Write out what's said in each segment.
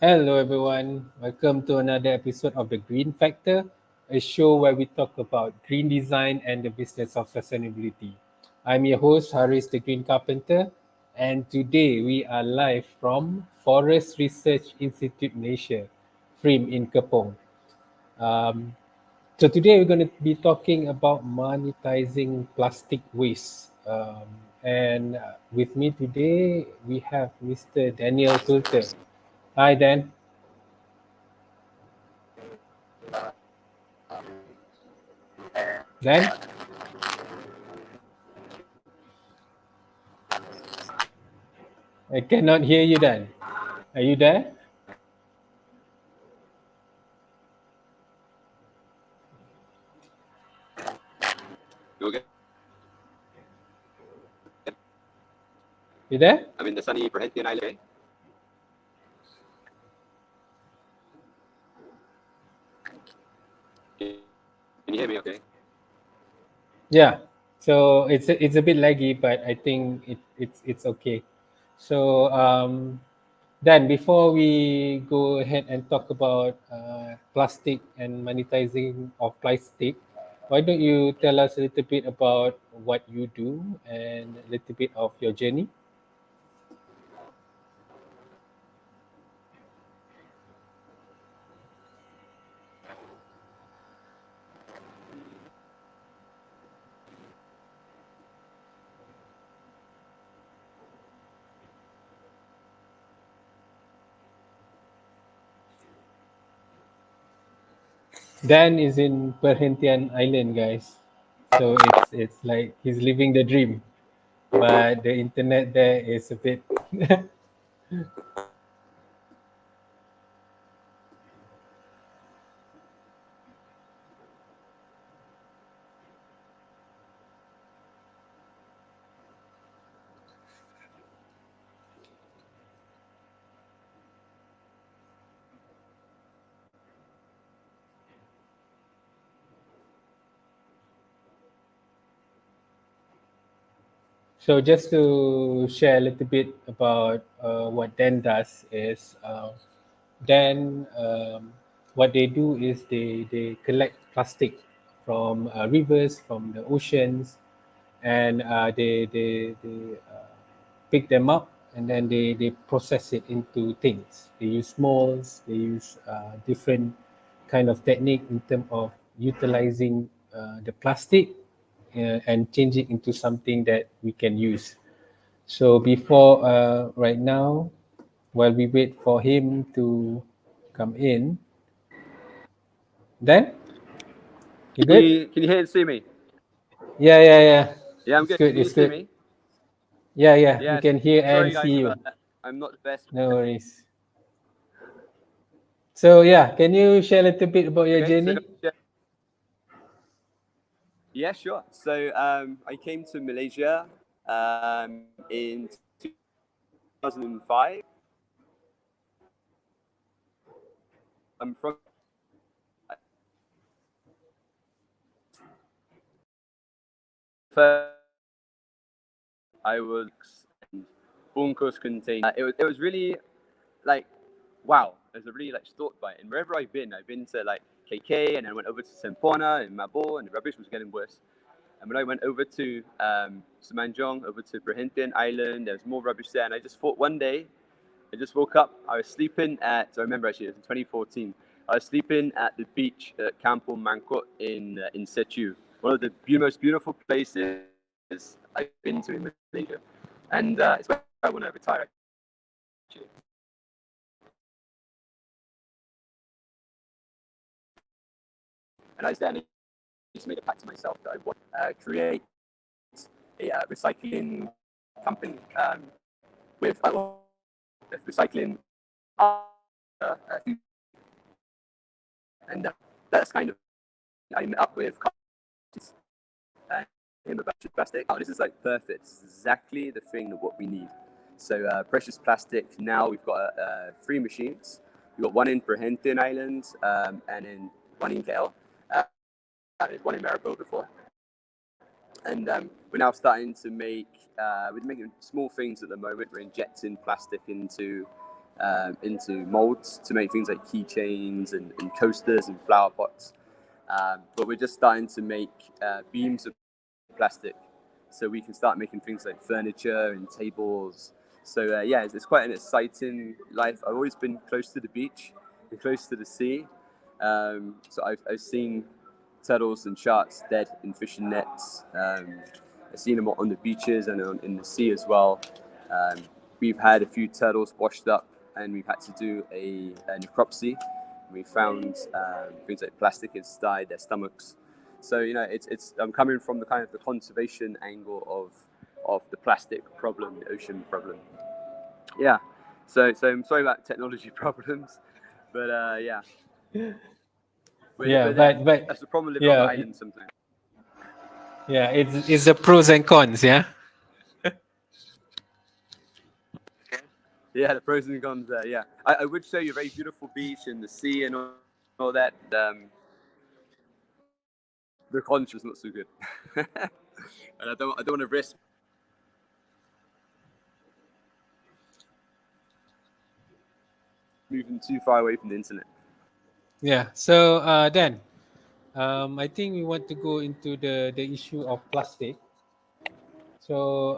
Hello, everyone. Welcome to another episode of The Green Factor, a show where we talk about green design and the business of sustainability. I'm your host, Haris the Green Carpenter, and today we are live from Forest Research Institute Malaysia, FRIM in Kepong. Um, so today we're going to be talking about monetizing plastic waste. And with me today, we have Mr. Daniel Quilter. Hi, Dan. Dan? I cannot hear you, Dan. Are you there? You okay? You there? I'm in the sunny Perhentian Island. Can you hear me okay? Yeah. So it's a bit laggy, but I think it's okay. So Dan, before we go ahead and talk about plastic and monetizing of plastic, why don't you tell us a little bit about what you do and a little bit of your journey? Dan is in Perhentian Island, guys. So it's like he's living the dream, but the internet there is a bit. So just to share a little bit about what Dan does is Dan what they do is they collect plastic from rivers, from the oceans, and they pick them up and then they process it into things. They use molds, they use different kind of technique in terms of utilizing the plastic and change it into something that we can use. So before right now, while we wait for him to come in, then you Can good? you hear and see me? Yeah. Yeah, I'm It's good. good. Can you It's see good. me? Yeah. We Yes. can hear and Sorry see guys you. about that. I'm not the best. No worries. So yeah, can you share a little bit about your Okay, so journey? yeah, sure. So I came to Malaysia in 2005. I'm from first. I was bunkers container. It was really like wow. It was a really like thought by it. And wherever I've been to like KK, and I went over to Sempona and Mabo, and the rubbish was getting worse. And when I went over to Semenjang, over to Perhentian Island, there was more rubbish there. And I just thought one day, I just woke up. I was sleeping I remember actually, it was in 2014. I was sleeping at the beach at Kampung Mangkok in Setu, one of the most beautiful places I've been to in Malaysia. And it's where I want to retire, actually. And I was there and I just made a pact to myself that I would create a recycling company with recycling uh, and that's kind of I met up with him about plastic. Oh, this is like perfect. This is exactly the thing of what we need. So precious plastic. Now we've got 3 machines. We've got one in Perhentian Island and in one in KL. There's one in Maribor before. And we're now starting to make we're making small things at the moment. We're injecting plastic into into molds to make things like keychains and coasters and flower pots. But we're just starting to make beams of plastic, so we can start making things like furniture and tables. So yeah, it's quite an exciting life. I've always been close to the beach and close to the sea, so I've seen turtles and sharks dead in fishing nets. I've seen them on the beaches and in the sea as well. We've had a few turtles washed up, and we've had to do a necropsy. We found things like plastic inside their stomachs. So it's I'm coming from the kind of the conservation angle of the plastic problem, the ocean problem. Yeah. So I'm sorry about technology problems, but yeah. Yeah, But then but that's the problem living on the yeah, island sometimes. yeah, it's the pros and cons. Yeah. Yeah, the pros and cons there. Yeah, I would show you a very beautiful beach and the sea and all that. The cons is not so good, and I don't want to risk moving too far away from the internet. Yeah. So then, I think we want to go into the issue of plastic. So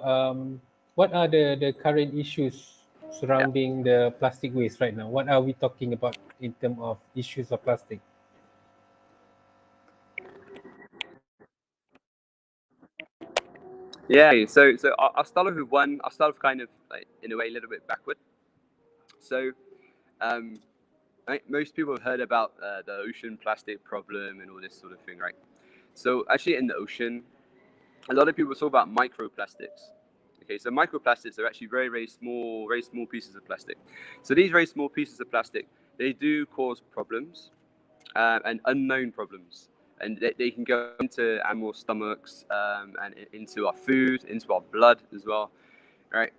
what are the current issues Yeah. surrounding the plastic waste right now? What are we talking about in terms of issues of plastic? Yeah. So I'll start off with one. I'll start off kind of like in a way a little bit backward. So um, right, most people have heard about the ocean plastic problem and all this sort of thing, right? So actually, in the ocean, a lot of people talk about microplastics. Okay, so microplastics are actually very small pieces of plastic. So these very small pieces of plastic, they do cause problems and unknown problems, and they can go into animal stomachs and into our food, into our blood as well, right?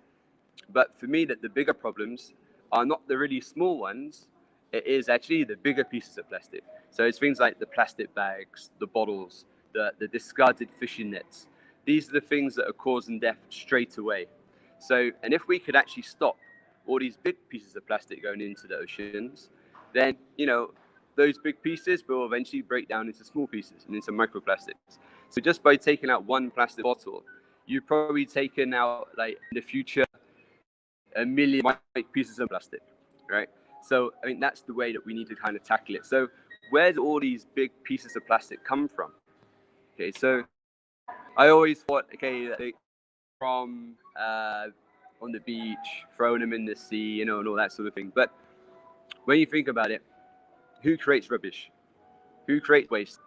But for me, that the bigger problems are not the really small ones. It is actually the bigger pieces of plastic. So it's things like the plastic bags, the bottles, the discarded fishing nets. These are the things that are causing death straight away. So, and if we could actually stop all these big pieces of plastic going into the oceans, then those big pieces will eventually break down into small pieces and into microplastics. So just by taking out one plastic bottle, you've probably taken out, like, in the future, a million pieces of plastic, right? So I mean that's the way that we need to kind of tackle it. So where do all these big pieces of plastic come from? Okay, so I always thought, okay, that they from on the beach, throwing them in the sea, and all that sort of thing. But when you think about it, who creates rubbish? Who creates waste?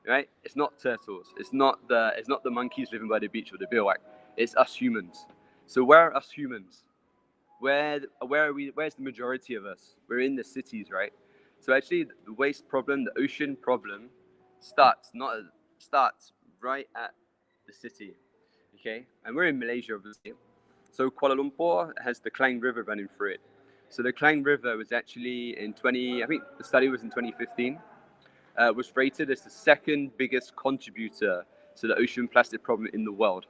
Right? It's not turtles. It's not the monkeys living by the beach or the billwack. It's us humans. So where are us humans? Where are we? Where's the majority of us? We're in the cities, right? So actually, the waste problem, the ocean problem, starts right at the city. Okay, and we're in Malaysia, obviously. So Kuala Lumpur has the Klang River running through it. So the Klang River was actually in 20. I think the study was in 2015. Was rated as the second biggest contributor to the ocean plastic problem in the world.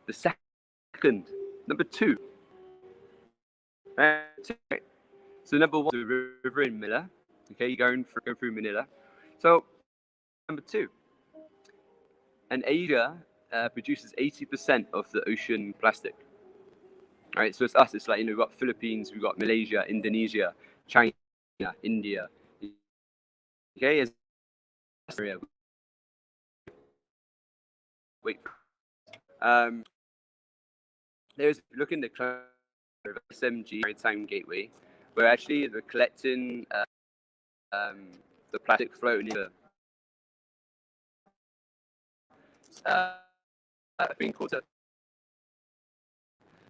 The second, number two. Right? So number one, the river in Manila. Okay, you're going through Manila. So number two, and Asia produces 80% of the ocean plastic. Right, so it's us. It's like we've got Philippines, we've got Malaysia, Indonesia, China, India. Okay, is area. Wait, there's look in the SMG Maritime Gateway, where actually they're collecting the plastic floating in the thing called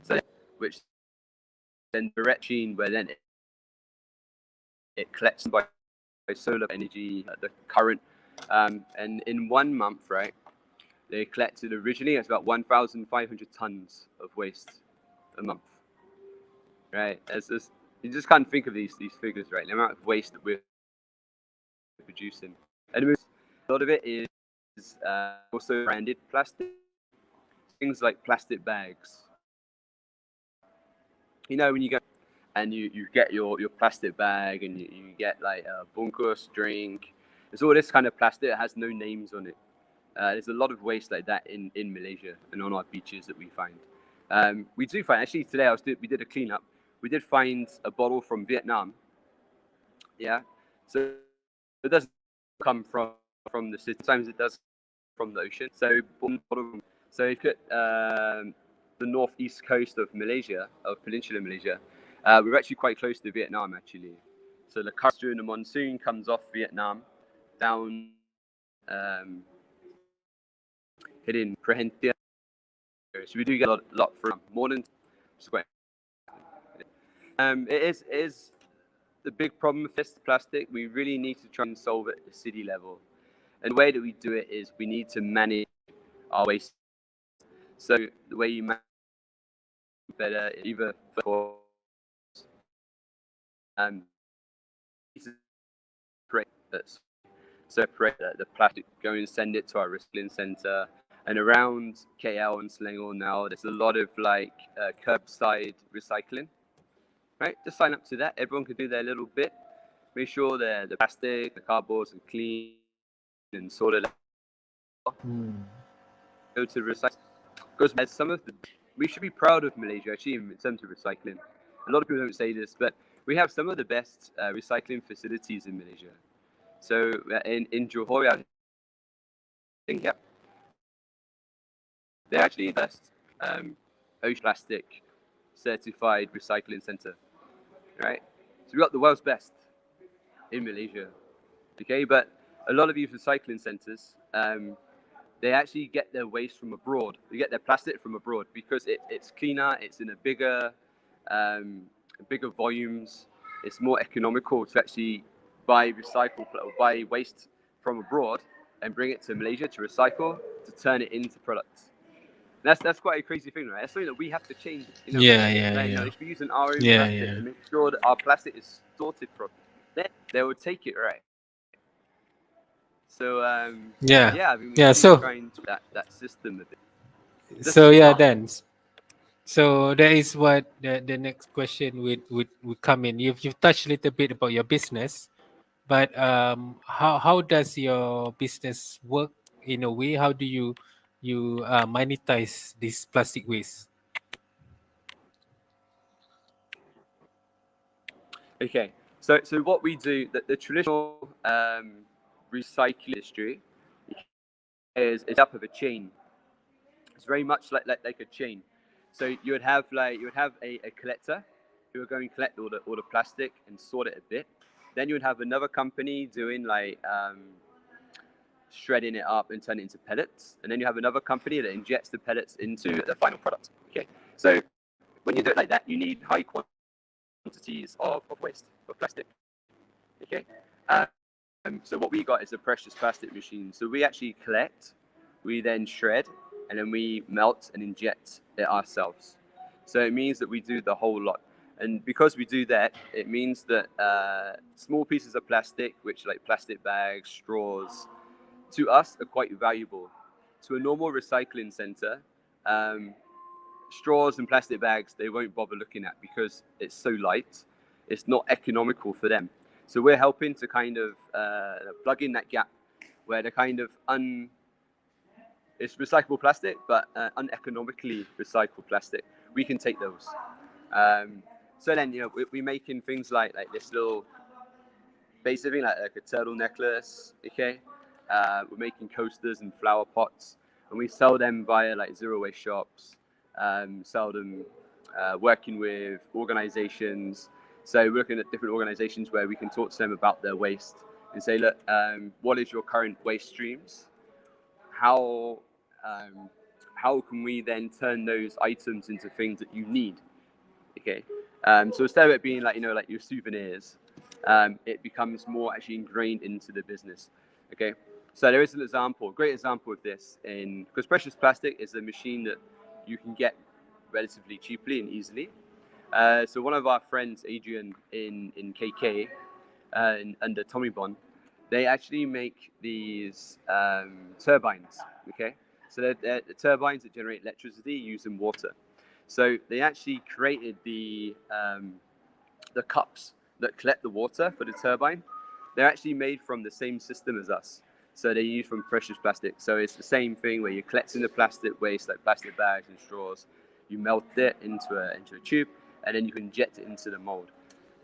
so, which then direct machine where then it collects by solar energy, the current, and in 1 month, right, they collected originally it's about 1,500 tons of waste a month, right? As you just can't think of these figures, right? The amount of waste that we're producing, and a lot of it is also branded plastic, things like plastic bags. When you go and you get your plastic bag, and you get like a bungkus drink. It's all this kind of plastic that has no names on it. There's a lot of waste like that in Malaysia and on our beaches that we find. We do find, actually today we did a cleanup. We did find a bottle from Vietnam. Yeah, so it doesn't come from the city. Sometimes it does from the ocean. So so if you look at the northeast coast of Malaysia, of Peninsular Malaysia, we're actually quite close to Vietnam actually. So the current during the monsoon comes off Vietnam down hitting Perhentian. So we do get a lot from more than it is the big problem with this plastic. We really need to try and solve it at the city level. And the way that we do it is we need to manage our waste. So the way you manage better is either for um separate the plastic, go and send it to our recycling center. And around KL and Selangor now, there's a lot of like curbside recycling. Right, just sign up to that. Everyone can do their little bit. Make sure the plastic, the cardboards are clean and sorted out. Go to recycle. Because as some of the, we should be proud of Malaysia actually in terms of recycling. A lot of people don't say this, but we have some of the best recycling facilities in Malaysia. So in Johor, I think, yeah, they're actually the best ocean plastic certified recycling center, right? So we got the world's best in Malaysia, okay? But a lot of these recycling centers, they actually get their waste from abroad. They get their plastic from abroad because it's cleaner, it's in a bigger volumes. It's more economical to actually buy waste from abroad and bring it to Malaysia to recycle, to turn it into products. That's quite a crazy thing, right? That's something that we have to change. Yeah, yeah, Like, yeah, they should be using our own yeah, plastic yeah. and make sure that our plastic is sorted properly. Then they will take it right. So Yeah, yeah, I mean, we yeah. just need to So, try and that system a bit. Just so yeah, smart. then. So that is what the next question would come in. You've touched a little bit about your business, but how does your business work in a way? How do you monetize this plastic waste? Okay, so what we do, the traditional recycling industry is up of a chain. It's very much like a chain. So you would have a collector who would go and collect all the plastic and sort it a bit. Then you would have another company doing like shredding it up and turning it into pellets. And then you have another company that injects the pellets into the final product. Okay, so when you do it like that, you need high quantities of waste, of plastic. Okay, so what we got is a precious plastic machine. So we actually collect, we then shred, and then we melt and inject it ourselves. So it means that we do the whole lot. And because we do that, it means that small pieces of plastic, which like plastic bags, straws, to us are quite valuable. To a normal recycling center, um, straws and plastic bags they won't bother looking at because it's so light. It's not economical for them. So we're helping to kind of plug in that gap where the kind of it's recyclable plastic, but uneconomically recycled plastic. We can take those. So then we're making things like this little basically like a turtle necklace. Okay, we're making coasters and flower pots, and we sell them via like zero waste shops. Sell them working with organizations. So we're looking at different organizations where we can talk to them about their waste and say, look, what is your current waste streams? How um, how can we then turn those items into things that you need? Okay, so instead of it being like your souvenirs, it becomes more actually ingrained into the business. Okay, so there is an example, a great example of this because precious plastic is a machine that you can get relatively cheaply and easily. So one of our friends, Adrian, in KK, under Tommy Bond, they actually make these turbines. Okay, so they're turbines that generate electricity using water. So they actually created the cups that collect the water for the turbine, they're actually made from the same system as us. So they're used from precious plastic. So it's the same thing where you're collecting the plastic waste, like plastic bags and straws. You melt it into a tube, and then you can inject it into the mold.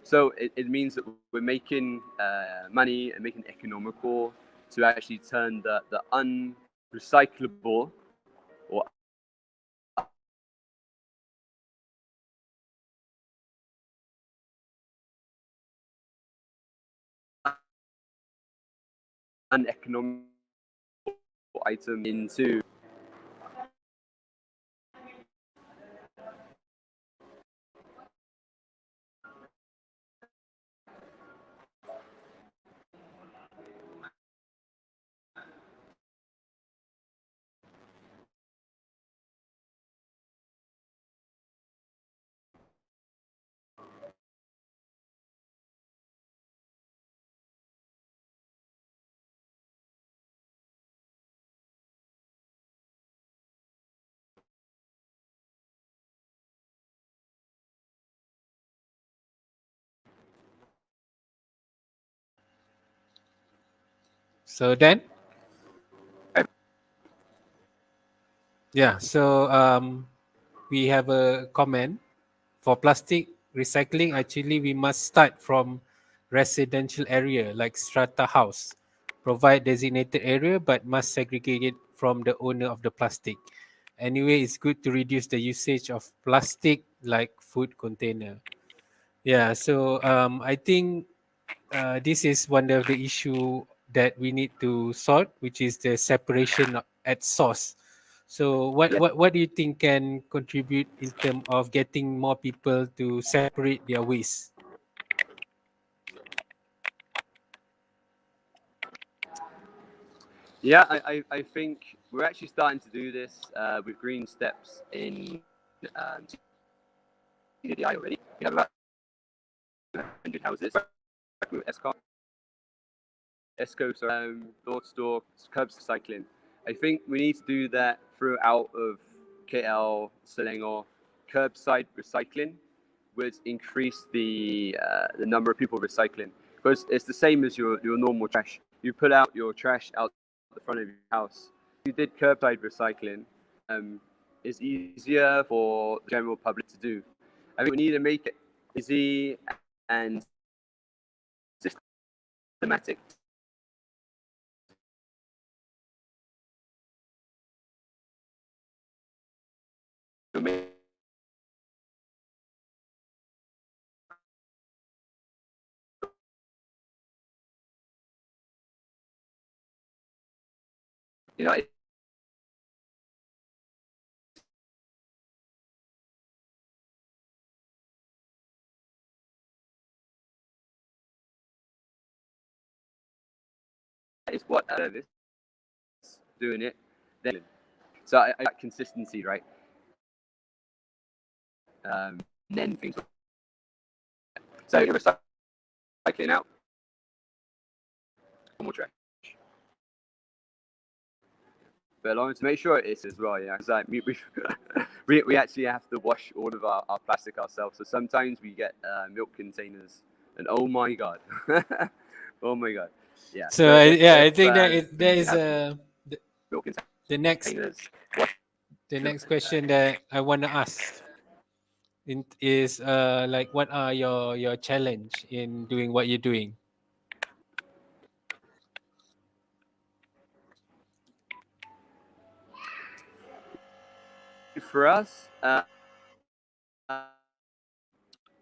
So it means that we're making money and making it economical to actually turn the unrecyclable or uneconomical item into. So then, yeah. So we have a comment for plastic recycling. Actually, we must start from residential area like strata house. Provide designated area, but must segregate it from the owner of the plastic. Anyway, it's good to reduce the usage of plastic like food container. Yeah. So I think this is one of the issue that we need to sort, which is the separation at source. So what do you think can contribute in terms of getting more people to separate their waste? Yeah, I think we're actually starting to do this with green steps in TDI already. We have about 100 houses with ESCO, so door-to-door curbs recycling. I think we need to do that throughout of KL, Selangor. Curbside recycling would increase the number of people recycling, because it's the same as your normal trash. You put out your trash out the front of your house. If you did curbside recycling, it's easier for the general public to do. I think we need to make it easy and systematic. You know, it's what service doing it. So I got consistency, right? And then things. So you're recycling out more trash. But long to make sure it is as well, yeah. Because like we actually have to wash all of our plastic ourselves. So sometimes we get milk containers, and oh my god, oh my god, yeah. So So yeah, I if think there we is have the, milk the next containers, the next question that I want to ask is like what are your challenge in doing what you're doing? for us,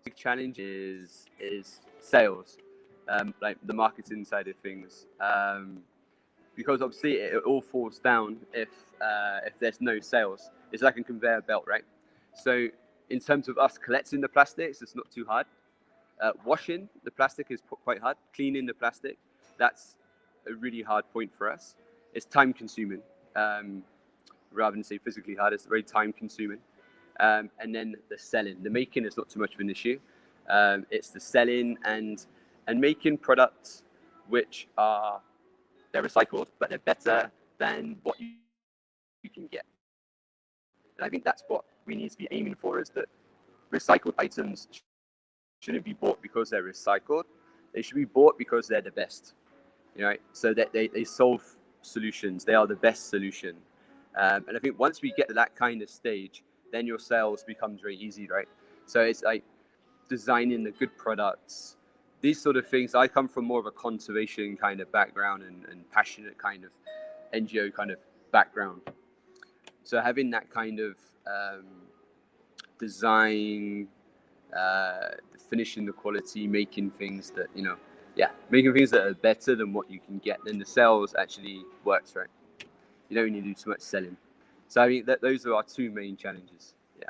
big challenge is sales, like the marketing side of things. Because obviously it all falls down if there's no sales. It's like a conveyor belt, right? So in terms of us collecting the plastics, it's not too hard. Washing the plastic is quite hard. Cleaning the plastic, that's a really hard point for us. It's time consuming. Rather than say physically hard, it's very time consuming. And then the selling, the making is not too much of an issue. It's the selling and making products which are they're recycled, but they're better than what you can get. And I think that's what we need to be aiming for: is that recycled items shouldn't be bought because they're recycled. They should be bought because they're the best. Right? So that they solve solutions. They are the best solution. And I think once we get to that kind of stage, then your sales becomes very easy, right? So it's like designing the good products, these sort of things. I come from more of a conservation kind of background and passionate kind of NGO kind of background. So having that kind of design, finishing the quality, making things that, making things that are better than what you can get, then the sales actually works, right? You don't need to do too much selling. So I mean, those are our two main challenges. Yeah.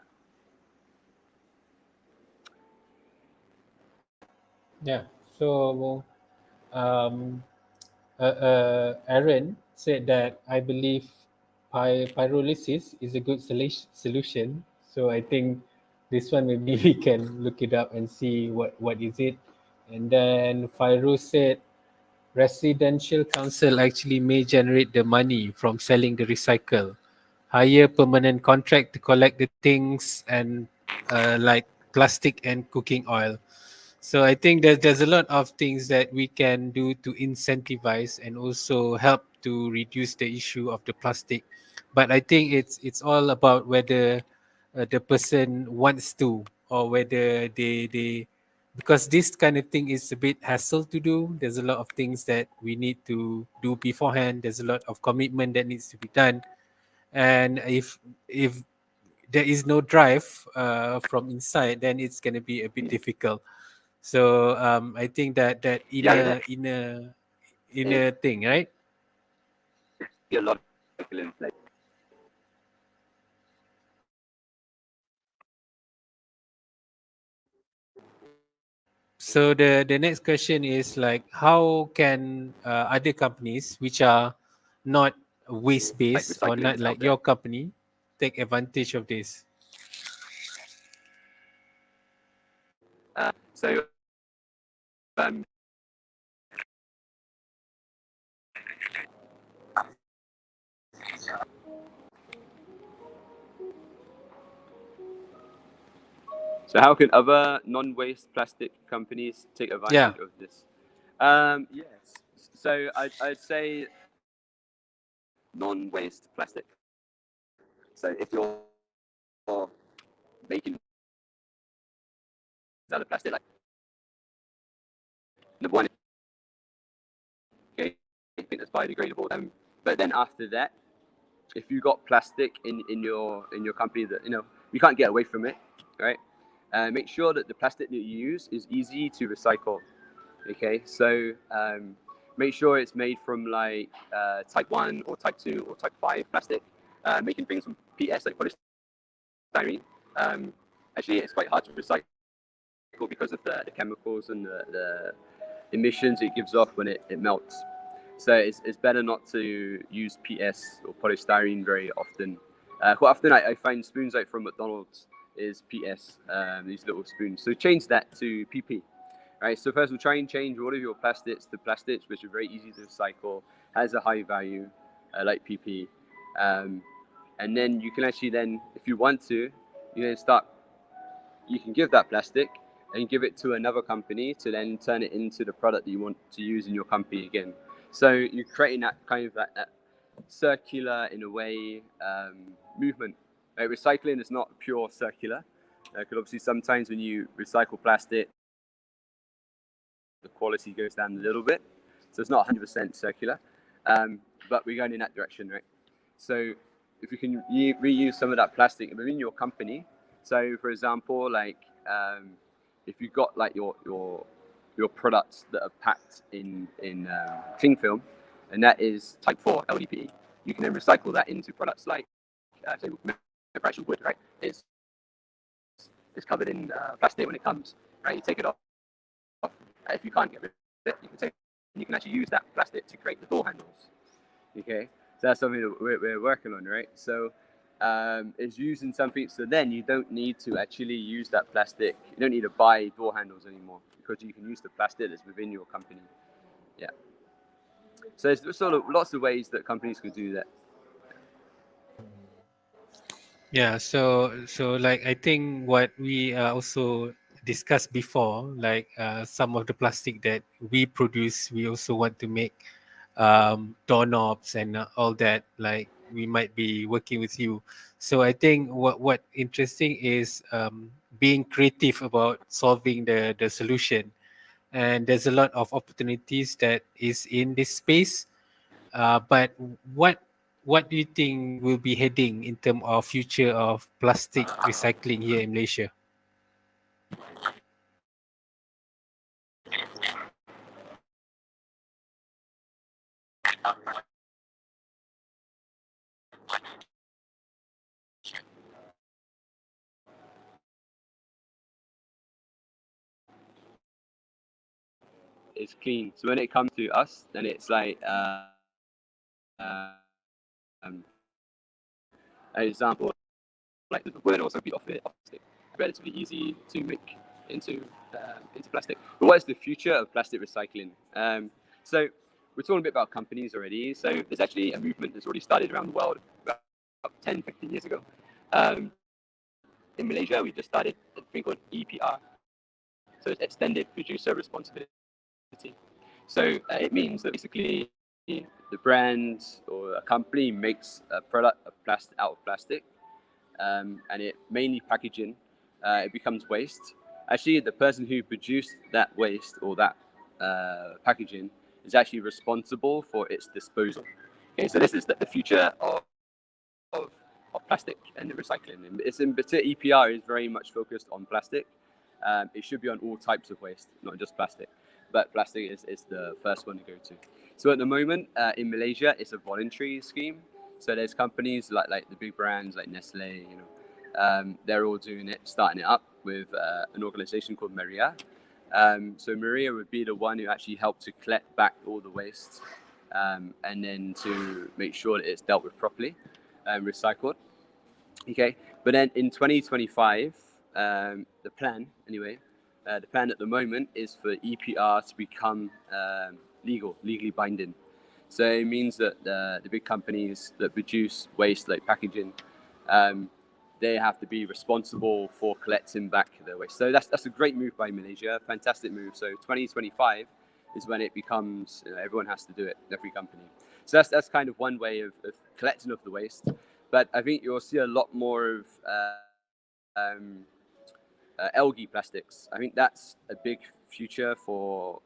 Yeah. So um, Aaron said that I believe pyrolysis is a good solution. So I think this one maybe we can look it up and see what is it. And then Fairuz said residential council actually may generate the money from selling the recycle. Hire permanent contract to collect the things and like plastic and cooking oil. So I think there's a lot of things that we can do to incentivize and also help to reduce the issue of the plastic. But I think it's all about whether the person wants to, or whether they because this kind of thing is a bit hassle to do. There's a lot of things that we need to do beforehand. There's a lot of commitment that needs to be done, and if there is no drive from inside, then it's going to be a bit difficult. So I think that Yeah, inner thing, right? a lot of in place. So the next question is like, how can other companies which are not waste Like based or recycling not is out like there. your company take advantage of this? So um, so how can other non-waste plastic companies take Yeah. advantage of this? Yes. So I'd say non-waste plastic. So if you're making out of plastic, like number one, okay, I think that's biodegradable. But then after that, if you got plastic in your company that you can't get away from it, right? Make sure that the plastic that you use is easy to recycle. Okay, so make sure it's made from like type 1 or type 2 or type 5 plastic. Making things from PS like polystyrene. Um, Actually, it's quite hard to recycle because of the chemicals and the emissions it gives off when it melts. So it's better not to use PS or polystyrene very often. Quite often I find spoons like from McDonald's is PS, these little spoons. So change that to PP. Right, so first we'll try and change all of your plastics to plastics which are very easy to recycle, has a high value, like PP. Um, and then you can actually then, if you want to, you then start, you can give that plastic and give it to another company to then turn it into the product that you want to use in your company again. So you're creating that kind of that circular, in a way, movement. Recycling is not pure circular, because obviously sometimes when you recycle plastic, the quality goes down a little bit. So it's not 100% circular, but we're going in that direction, right? So if you can reuse some of that plastic within your company. So for example, like if you've got like your products that are packed in cling film, and that is type 4 LDPE, you can then recycle that into products like say manufactured wood, right? It's covered in plastic when it comes, right? You take it off. If you can't get rid of it, you can actually use that plastic to create the door handles. Okay, so that's something that we're working on, right? So it's using something, so then you don't need to actually use that plastic. You don't need to buy door handles anymore because you can use the plastic that's within your company. Yeah. So there's sort of lots of ways that companies can do that. Yeah, so like I think what we are also discussed before, like some of the plastic that we produce, we also want to make doorknobs and all that. Like we might be working with you. So I think what interesting is being creative about solving the solution. And there's a lot of opportunities that is in this space. But what what do you think will be heading in terms of future of plastic recycling here in Malaysia? It's clean. So when it comes to us, then it's like an example, like the word also be off it, plastic, relatively easy to make into plastic. But what is the future of plastic recycling? So we're talking a bit about companies already. So there's actually a movement that's already started around the world about 10, 15 years ago. Um, in Malaysia, we just started a thing called EPR, so it's Extended Producer Responsibility. So it means that basically the brand or a company makes a product of plastic out of plastic, and it mainly packaging. It becomes waste. Actually, the person who produced that waste or that packaging is actually responsible for its disposal. Okay, so this is the future of, of plastic and the recycling. And it's in particular, EPR is very much focused on plastic. It should be on all types of waste, not just plastic. But plastic is the first one to go to. So at the moment in Malaysia, it's a voluntary scheme. So there's companies like the big brands like Nestle, they're all doing it, starting it up with an organization called Maria. So Maria would be the one who actually helped to collect back all the waste and then to make sure that it's dealt with properly and recycled. Okay, but then in 2025, the plan anyway, the plan at the moment is for EPR to become legally binding. So it means that the big companies that produce waste like packaging, um, they have to be responsible for collecting back their waste. So that's a great move by Malaysia, fantastic move. So 2025 is when it becomes, everyone has to do it, every company. So that's kind of one way of collecting of the waste. But I think you'll see a lot more of um, algae plastics. I think that's a big future for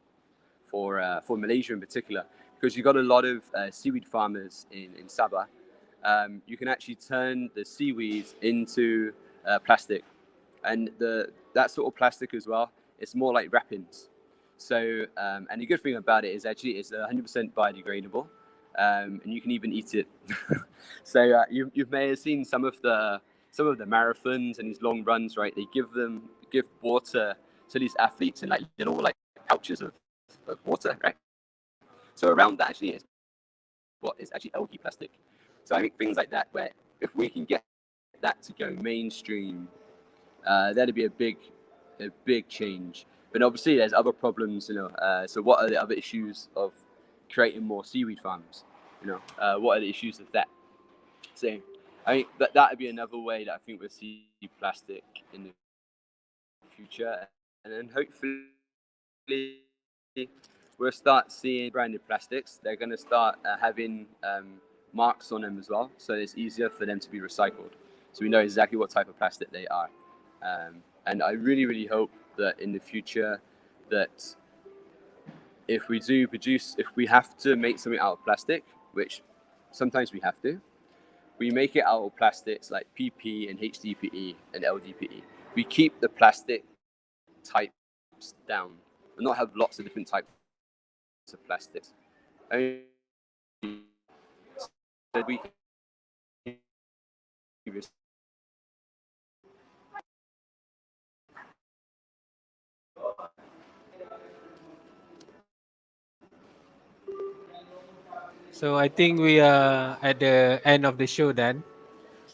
Malaysia in particular, because you've got a lot of seaweed farmers in Sabah. You can actually turn the seaweed into plastic, and that sort of plastic as well. It's more like wrappings. So, and the good thing about it is actually it's 100% biodegradable, and you can even eat it. So you may have seen some of the marathons and these long runs, right? They give water to these athletes in like little like pouches of water, right? So around that actually is what is actually algae plastic. So I think things like that, where if we can get that to go mainstream, that'd be a big change. But obviously, there's other problems, So what are the other issues of creating more seaweed farms? What are the issues of that? So I think that would be another way that I think we'll see plastic in the future, and then hopefully we'll start seeing branded plastics. They're going to start having marks on them as well, so it's easier for them to be recycled. So we know exactly what type of plastic they are. And I really, really hope that in the future that if we have to make something out of plastic, which sometimes we have to, we make it out of plastics like PP and HDPE and LDPE. We keep the plastic types down and not have lots of different types of plastics. I mean, so we can So I think we are at the end of the show then.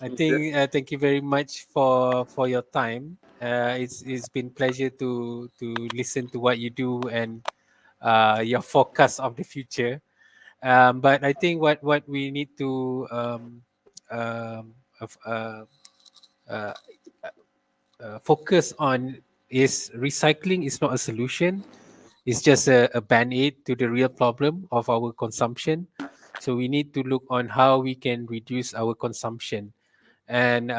I recycle. think thank you very much for your time. It's been pleasure to listen to what you do and your forecast of the future. But I think what we need to um, of- uh, focus on is recycling is not a solution. It's just a band-aid to the real problem of our consumption. So we need to look on how we can reduce our consumption, and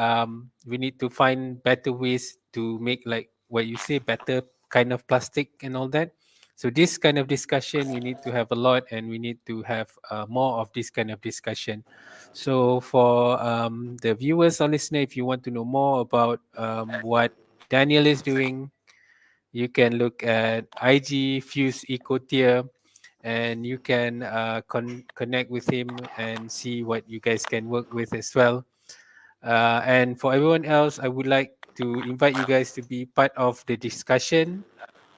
we need to find better ways to make, like what you say, better kind of plastic and all that. So this kind of discussion we need to have a lot, and we need to have more of this kind of discussion. So for the viewers or listener, if you want to know more about what Daniel is doing, you can look at IG Fuze Ecoteer, and you can connect with him and see what you guys can work with as well. And for everyone else, I would like to invite you guys to be part of the discussion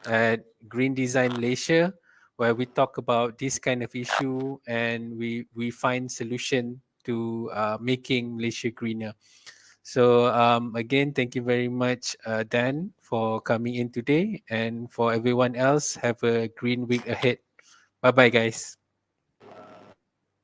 at Green Design Malaysia, where we talk about this kind of issue, and we find solution to making Malaysia greener. So again, thank you very much, Dan, for coming in today, and for everyone else, have a green week ahead. Bye bye, guys.